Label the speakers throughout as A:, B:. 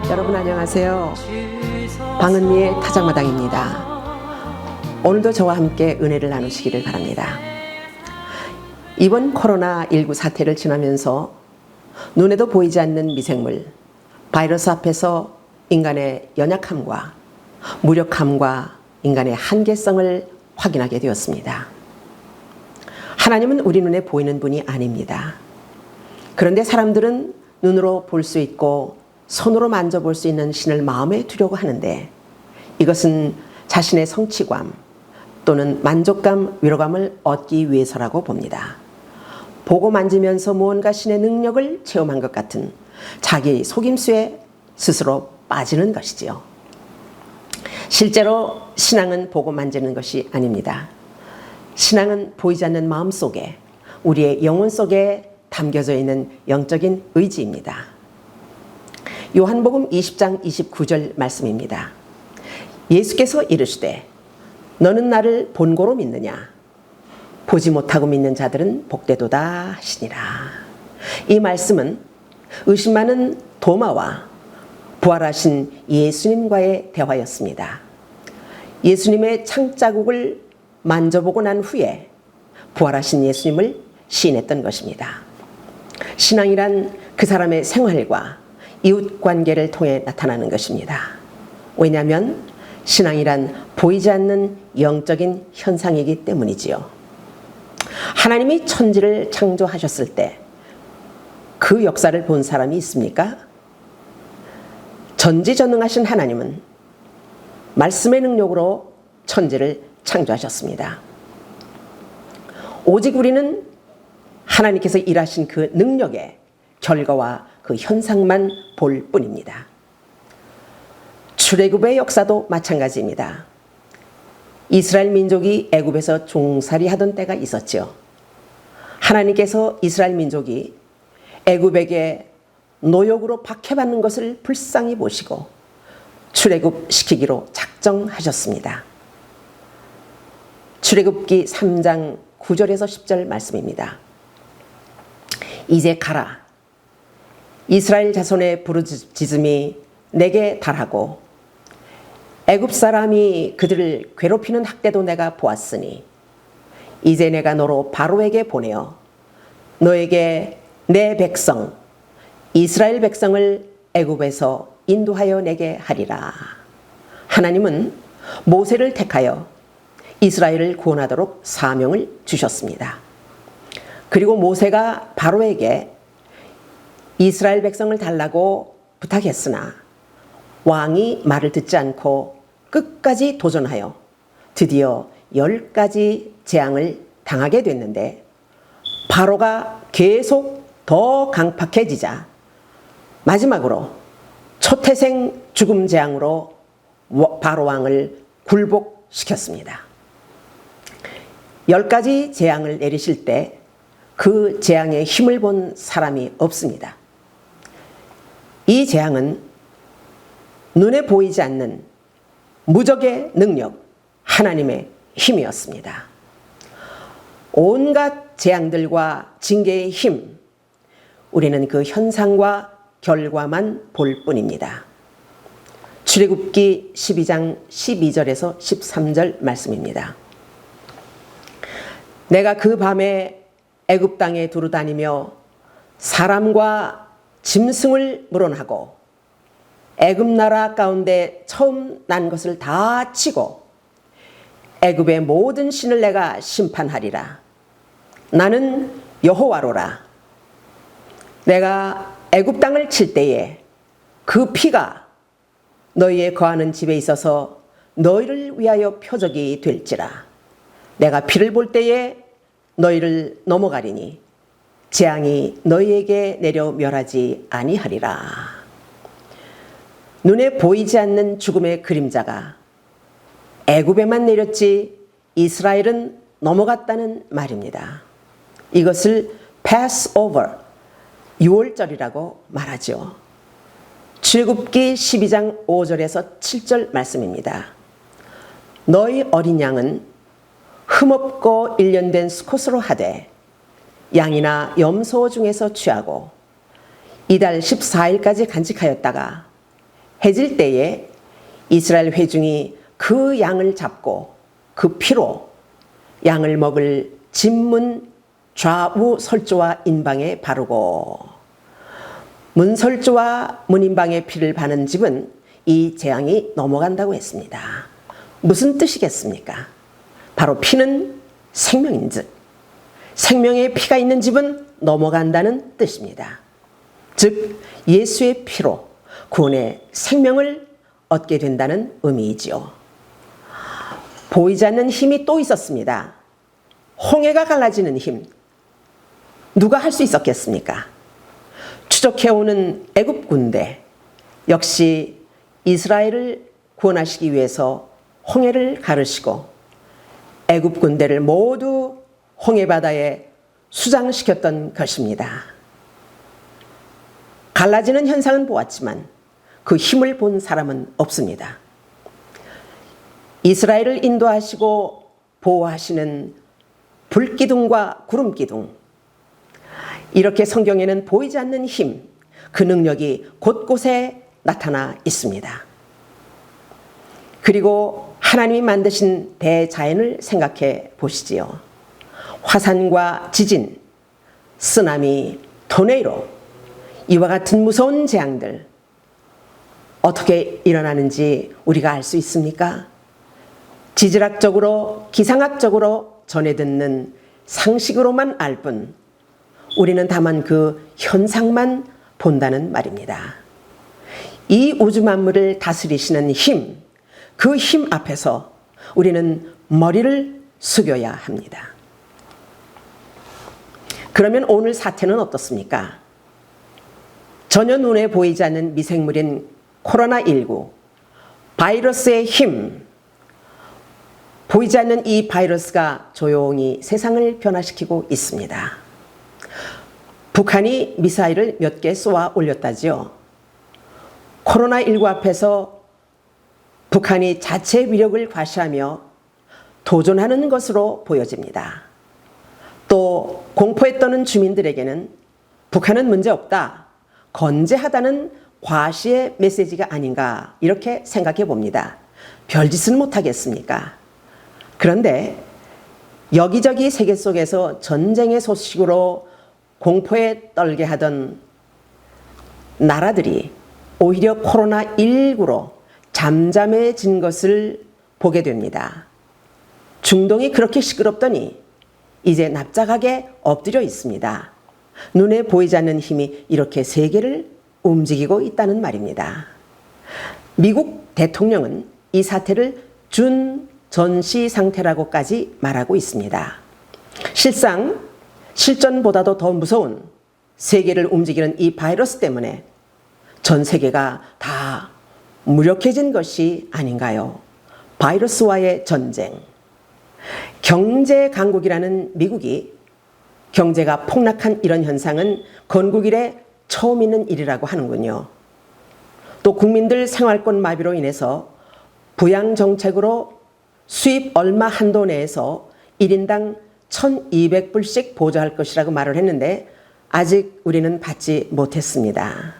A: 여러분 안녕하세요. 방은미의 타작마당입니다. 오늘도 저와 함께 은혜를 나누시기를 바랍니다. 이번 코로나19 사태를 지나면서 눈에도 보이지 않는 미생물, 바이러스 앞에서 인간의 연약함과 무력함과 인간의 한계성을 확인하게 되었습니다. 하나님은 우리 눈에 보이는 분이 아닙니다. 그런데 사람들은 눈으로 볼 수 있고 손으로 만져볼 수 있는 신을 마음에 두려고 하는데, 이것은 자신의 성취감 또는 만족감, 위로감을 얻기 위해서라고 봅니다. 보고 만지면서 무언가 신의 능력을 체험한 것 같은 자기 속임수에 스스로 빠지는 것이지요. 실제로 신앙은 보고 만지는 것이 아닙니다. 신앙은 보이지 않는 마음 속에, 우리의 영혼 속에 담겨져 있는 영적인 의지입니다. 요한복음 20장 29절 말씀입니다. 예수께서 이르시되 너는 나를 본고로 믿느냐? 보지 못하고 믿는 자들은 복되도다 하시니라. 이 말씀은 의심 많은 도마와 부활하신 예수님과의 대화였습니다. 예수님의 창자국을 만져보고 난 후에 부활하신 예수님을 시인했던 것입니다. 신앙이란 그 사람의 생활과 이웃관계를 통해 나타나는 것입니다. 왜냐하면 신앙이란 보이지 않는 영적인 현상이기 때문이지요. 하나님이 천지를 창조하셨을 때 그 역사를 본 사람이 있습니까? 전지전능하신 하나님은 말씀의 능력으로 천지를 창조하셨습니다. 오직 우리는 하나님께서 일하신 그 능력의 결과와 그 현상만 볼 뿐입니다. 출애굽의 역사도 마찬가지입니다. 이스라엘 민족이 애굽에서 종살이하던 때가 있었죠. 하나님께서 이스라엘 민족이 애굽에게 노역으로 박해받는 것을 불쌍히 보시고 출애굽시키기로 작정하셨습니다. 출애굽기 3장 9절에서 10절 말씀입니다. 이제 가라. 이스라엘 자손의 부르짖음이 내게 달하고 애굽 사람이 그들을 괴롭히는 학대도 내가 보았으니 이제 내가 너로 바로에게 보내어 너에게 내 백성 이스라엘 백성을 애굽에서 인도하여 내게 하리라. 하나님은 모세를 택하여 이스라엘을 구원하도록 사명을 주셨습니다. 그리고 모세가 바로에게 이스라엘 백성을 달라고 부탁했으나 왕이 말을 듣지 않고 끝까지 도전하여 드디어 10가지 재앙을 당하게 됐는데, 바로가 계속 더 강팍해지자 마지막으로 초태생 죽음 재앙으로 바로 왕을 굴복시켰습니다. 10가지 재앙을 내리실 때 그 재앙의 힘을 본 사람이 없습니다. 이 재앙은 눈에 보이지 않는 무적의 능력, 하나님의 힘이었습니다. 온갖 재앙들과 징계의 힘, 우리는 그 현상과 결과만 볼 뿐입니다. 출애굽기 12장 12절에서 13절 말씀입니다. 내가 그 밤에 애굽 땅에 두루 다니며 사람과 짐승을 물어나고 애굽 나라 가운데 처음 난 것을 다 치고 애굽의 모든 신을 내가 심판하리라. 나는 여호와로라. 내가 애굽 땅을 칠 때에 그 피가 너희의 거하는 집에 있어서 너희를 위하여 표적이 될지라. 내가 피를 볼 때에 너희를 넘어가리니 재앙이 너희에게 내려 멸하지 아니하리라. 눈에 보이지 않는 죽음의 그림자가 애굽에만 내렸지 이스라엘은 넘어갔다는 말입니다. 이것을 Passover, 유월절이라고 말하죠. 출애굽기 12장 5절에서 7절 말씀입니다. 너희 어린 양은 흠없고 일련된 수컷으로 하되 양이나 염소 중에서 취하고 이달 14일까지 간직하였다가 해질 때에 이스라엘 회중이 그 양을 잡고 그 피로 양을 먹을 집문 좌우 설조와 인방에 바르고 문설조와 문인방의 피를 바는 집은 이 재앙이 넘어간다고 했습니다. 무슨 뜻이겠습니까? 바로 피는 생명인즉 생명의 피가 있는 집은 넘어간다는 뜻입니다. 즉 예수의 피로 구원의 생명을 얻게 된다는 의미이지요. 보이지 않는 힘이 또 있었습니다. 홍해가 갈라지는 힘. 누가 할 수 있었겠습니까? 추적해오는 애굽 군대 역시 이스라엘을 구원하시기 위해서 홍해를 가르시고 애굽 군대를 모두 홍해바다에 수장시켰던 것입니다. 갈라지는 현상은 보았지만 그 힘을 본 사람은 없습니다. 이스라엘을 인도하시고 보호하시는 불기둥과 구름기둥, 이렇게 성경에는 보이지 않는 힘, 그 능력이 곳곳에 나타나 있습니다. 그리고 하나님이 만드신 대자연을 생각해 보시지요. 화산과 지진, 쓰나미, 토네이로, 이와 같은 무서운 재앙들 어떻게 일어나는지 우리가 알 수 있습니까? 지질학적으로, 기상학적으로 전해 듣는 상식으로만 알 뿐 우리는 다만 그 현상만 본다는 말입니다. 이 우주 만물을 다스리시는 힘, 그 힘 앞에서 우리는 머리를 숙여야 합니다. 그러면 오늘 사태는 어떻습니까? 전혀 눈에 보이지 않는 미생물인 코로나19, 바이러스의 힘, 보이지 않는 이 바이러스가 조용히 세상을 변화시키고 있습니다. 북한이 미사일을 몇 개 쏘아 올렸다지요. 코로나19 앞에서 북한이 자체 위력을 과시하며 도전하는 것으로 보여집니다. 또 공포에 떠는 주민들에게는 북한은 문제없다, 건재하다는 과시의 메시지가 아닌가 이렇게 생각해 봅니다. 별짓은 못하겠습니까? 그런데 여기저기 세계 속에서 전쟁의 소식으로 공포에 떨게 하던 나라들이 오히려 코로나19로 잠잠해진 것을 보게 됩니다. 중동이 그렇게 시끄럽더니 이제 납작하게 엎드려 있습니다. 눈에 보이지 않는 힘이 이렇게 세계를 움직이고 있다는 말입니다. 미국 대통령은 이 사태를 준전시 상태라고까지 말하고 있습니다. 실전보다도 더 무서운 세계를 움직이는 이 바이러스 때문에 전 세계가 다 무력해진 것이 아닌가요? 바이러스와의 전쟁. 경제 강국이라는 미국이 경제가 폭락한 이런 현상은 건국 이래 처음 있는 일이라고 하는군요. 또 국민들 생활권 마비로 인해서 부양 정책으로 수입 얼마 한도 내에서 1인당 1,200불씩 보조할 것이라고 말을 했는데 아직 우리는 받지 못했습니다.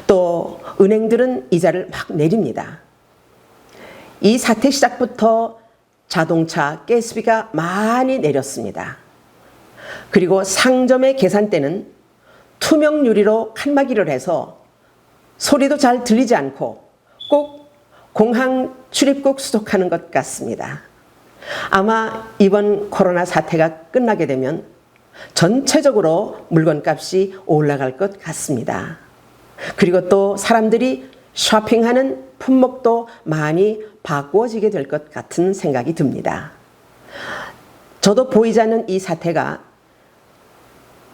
A: 또 은행들은 이자를 막 내립니다. 이 사태 시작부터 자동차, 가스비가 많이 내렸습니다. 그리고 상점의 계산대는 투명 유리로 칸막이를 해서 소리도 잘 들리지 않고 꼭 공항 출입국 수속하는 것 같습니다. 아마 이번 코로나 사태가 끝나게 되면 전체적으로 물건값이 올라갈 것 같습니다. 그리고 또 사람들이 쇼핑하는 품목도 많이 바꾸어지게 될 것 같은 생각이 듭니다. 저도 보이지 않는 이 사태가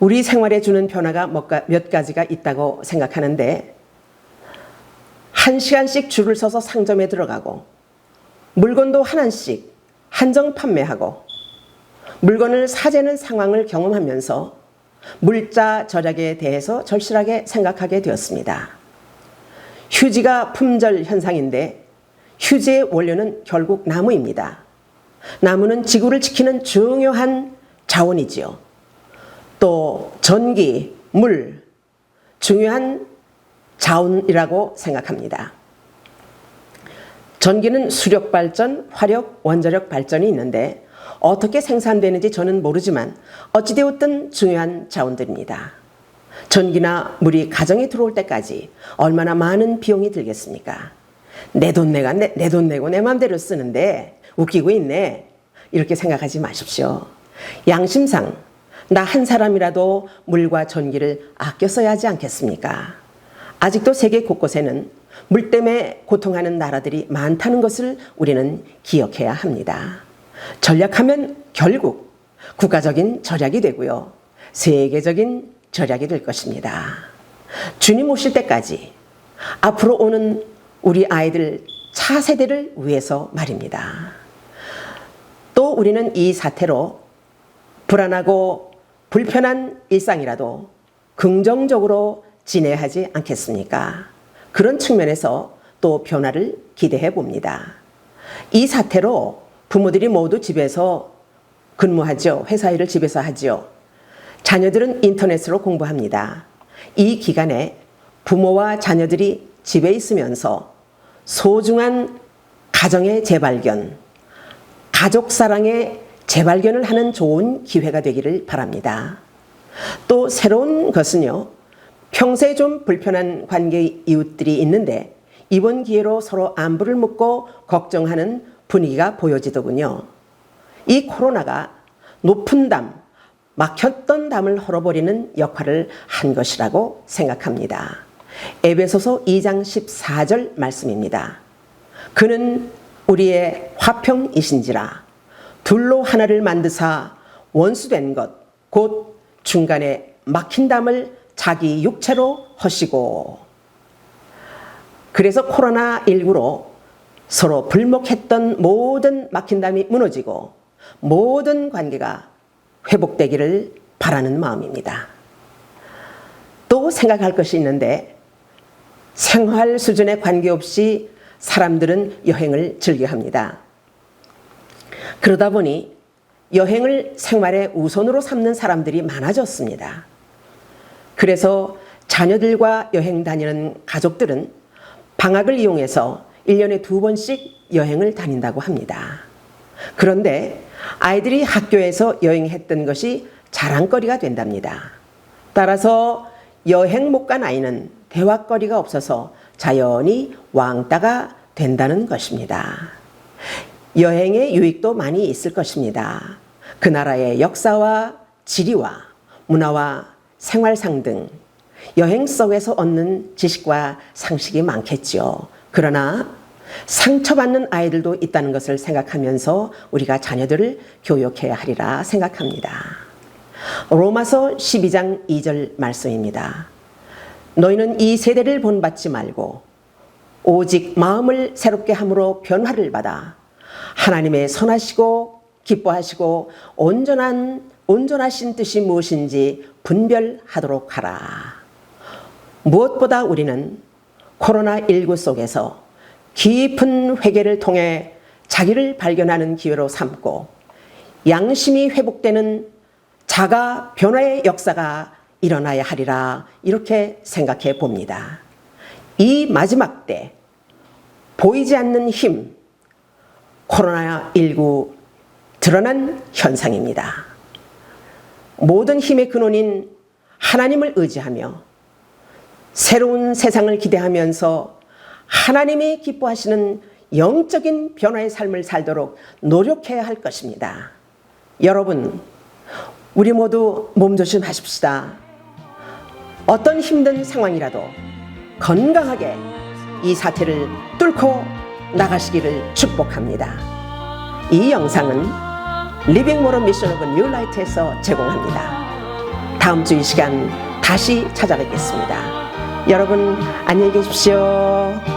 A: 우리 생활에 주는 변화가 몇 가지가 있다고 생각하는데, 1시간씩 줄을 서서 상점에 들어가고 물건도 하나씩 한정 판매하고 물건을 사재는 상황을 경험하면서 물자 절약에 대해서 절실하게 생각하게 되었습니다. 휴지가 품절 현상인데 휴지의 원료는 결국 나무입니다. 나무는 지구를 지키는 중요한 자원이지요. 또 전기, 물, 중요한 자원이라고 생각합니다. 전기는 수력 발전, 화력, 원자력 발전이 있는데 어떻게 생산되는지 저는 모르지만 어찌되었든 중요한 자원들입니다. 전기나 물이 가정에 들어올 때까지 얼마나 많은 비용이 들겠습니까? 내 돈 내고 내 맘대로 쓰는데 웃기고 있네. 이렇게 생각하지 마십시오. 양심상 나 한 사람이라도 물과 전기를 아껴 써야 하지 않겠습니까? 아직도 세계 곳곳에는 물 때문에 고통하는 나라들이 많다는 것을 우리는 기억해야 합니다. 전략하면 결국 국가적인 절약이 되고요. 세계적인 절약이 될 것입니다. 주님 오실 때까지 앞으로 오는 우리 아이들 차세대를 위해서 말입니다. 또 우리는 이 사태로 불안하고 불편한 일상이라도 긍정적으로 지내야 하지 않겠습니까? 그런 측면에서 또 변화를 기대해 봅니다. 이 사태로 부모들이 모두 집에서 근무하죠. 회사 일을 집에서 하죠. 자녀들은 인터넷으로 공부합니다. 이 기간에 부모와 자녀들이 집에 있으면서 소중한 가정의 재발견, 가족 사랑의 재발견을 하는 좋은 기회가 되기를 바랍니다. 또 새로운 것은요, 평소에 좀 불편한 관계 이웃들이 있는데 이번 기회로 서로 안부를 묻고 걱정하는 분위기가 보여지더군요. 이 코로나가 높은 담, 막혔던 담을 헐어버리는 역할을 한 것이라고 생각합니다. 에베소서 2장 14절 말씀입니다. 그는 우리의 화평이신지라 둘로 하나를 만드사 원수된 것 곧 중간에 막힌 담을 자기 육체로 허시고. 그래서 코로나19로 서로 불목했던 모든 막힌 담이 무너지고 모든 관계가 회복되기를 바라는 마음입니다. 또 생각할 것이 있는데 생활 수준에 관계없이 사람들은 여행을 즐겨합니다. 그러다 보니 여행을 생활의 우선으로 삼는 사람들이 많아졌습니다. 그래서 자녀들과 여행 다니는 가족들은 방학을 이용해서 1년에 2번씩 여행을 다닌다고 합니다. 그런데 아이들이 학교에서 여행했던 것이 자랑거리가 된답니다. 따라서 여행 못 간 아이는 대화거리가 없어서 자연히 왕따가 된다는 것입니다. 여행의 유익도 많이 있을 것입니다. 그 나라의 역사와 지리와 문화와 생활상 등 여행 속에서 얻는 지식과 상식이 많겠죠. 그러나 상처받는 아이들도 있다는 것을 생각하면서 우리가 자녀들을 교육해야 하리라 생각합니다. 로마서 12장 2절 말씀입니다. 너희는 이 세대를 본받지 말고 오직 마음을 새롭게 함으로 변화를 받아 하나님의 선하시고 기뻐하시고 온전하신 뜻이 무엇인지 분별하도록 하라. 무엇보다 우리는 코로나19 속에서 깊은 회개를 통해 자기를 발견하는 기회로 삼고 양심이 회복되는 자가 변화의 역사가 일어나야 하리라 이렇게 생각해 봅니다. 이 마지막 때 보이지 않는 힘, 코로나19 드러난 현상입니다. 모든 힘의 근원인 하나님을 의지하며 새로운 세상을 기대하면서 하나님이 기뻐하시는 영적인 변화의 삶을 살도록 노력해야 할 것입니다. 여러분, 우리 모두 몸조심하십시다. 어떤 힘든 상황이라도 건강하게 이 사태를 뚫고 나가시기를 축복합니다. 이 영상은 리빙 모런 미션 오브 뉴 라이트에서 제공합니다. 다음 주 이 시간 다시 찾아뵙겠습니다. 여러분 안녕히 계십시오.